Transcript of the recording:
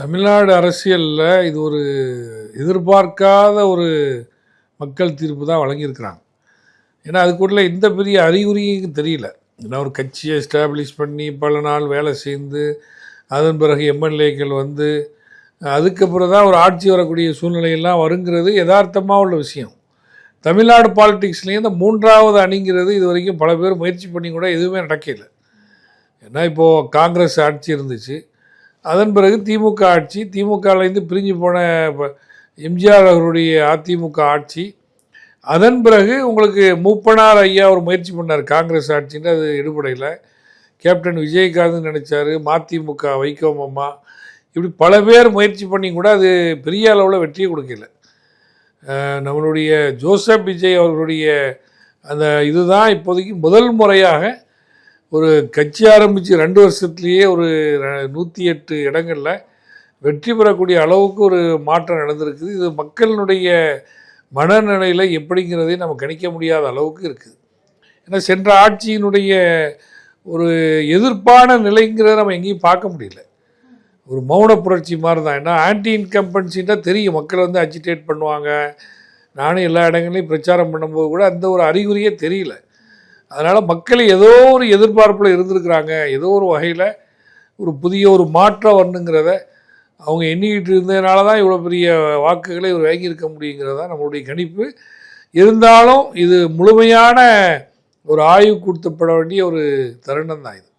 தமிழ்நாடு அரசியலில் இது ஒரு எதிர்பார்க்காத ஒரு மக்கள் தீர்ப்பு தான் வழங்கியிருக்கிறாங்க. ஏன்னா அதுக்குள்ள இந்த பெரிய அறிகுறியும் தெரியல. ஏன்னா ஒரு கட்சியை எஸ்டாப்ளிஷ் பண்ணி பல நாள் வேலை செய்து அதன் பிறகு எம்எல்ஏக்கள் வந்து அதுக்கப்புறம் தான் ஒரு ஆட்சி வரக்கூடிய சூழ்நிலையெல்லாம் வருங்கிறது யதார்த்தமாக உள்ள விஷயம். தமிழ்நாடு பாலிடிக்ஸ்லேயும் இந்த மூன்றாவது அணிங்கிறது இது வரைக்கும் பல பேர் முயற்சி பண்ணி கூட எதுவுமே நடக்கலை. ஏன்னா இப்போது காங்கிரஸ் ஆட்சி இருந்துச்சு, அதன் பிறகு திமுக ஆட்சி, திமுகலேருந்து பிரிஞ்சு போன எம்ஜிஆர் அவருடைய அதிமுக ஆட்சி, அதன் பிறகு உங்களுக்கு மூப்பனார் ஐயா ஒரு முயற்சி பண்ணார் காங்கிரஸ் ஆட்சின்னு, அது எடுபடையில். கேப்டன் விஜயகாந்த் நினச்சார், மதிமுக வைகோமம்மா, இப்படி பல பேர் முயற்சி பண்ணி கூட அது பெரிய அளவில் வெற்றியை கொடுக்கல. நம்மளுடைய ஜோசப் விஜய் அவர்களுடைய அந்த இதுதான் இப்போதைக்கு முதல் முறையாக ஒரு கட்சி ஆரம்பித்து 2 வருஷத்துலேயே ஒரு 108 இடங்களில் வெற்றி பெறக்கூடிய அளவுக்கு ஒரு மாற்றம் நடந்திருக்குது. இது மக்களினுடைய மனநிலையில் எப்படிங்கிறதே நம்ம கணிக்க முடியாத அளவுக்கு இருக்குது. ஏன்னா சென்ற ஆட்சியினுடைய ஒரு எதிர்ப்பான நிலைங்கிறத நம்ம எங்கேயும் பார்க்க முடியல. ஒரு மௌன புரட்சி மாதிரி தான். ஏன்னா ஆன்டி இன்கம்பன்சின்னா தெரியும், மக்களை வந்து அஜிடேட் பண்ணுவாங்க. நானும் எல்லா இடங்களையும் பிரச்சாரம் பண்ணும்போது கூட அந்த ஒரு அறிகுறியே தெரியல. அதனால் மக்கள் ஏதோ ஒரு எதிர்பார்ப்பில் இருந்திருக்கிறாங்க. ஏதோ ஒரு வகையில் ஒரு புதிய ஒரு மாற்றம் வரணுங்கிறத அவங்க எண்ணிக்கிட்டு இருந்ததுனால தான் இவ்வளோ பெரிய வாக்குகளை இவர் வாங்கியிருக்க முடியுங்கிறது தான் நம்மளுடைய கணிப்பு. இருந்தாலும் இது முழுமையான ஒரு ஆய்வுக்கு உட்பட வேண்டிய ஒரு தருணம் தான் இது.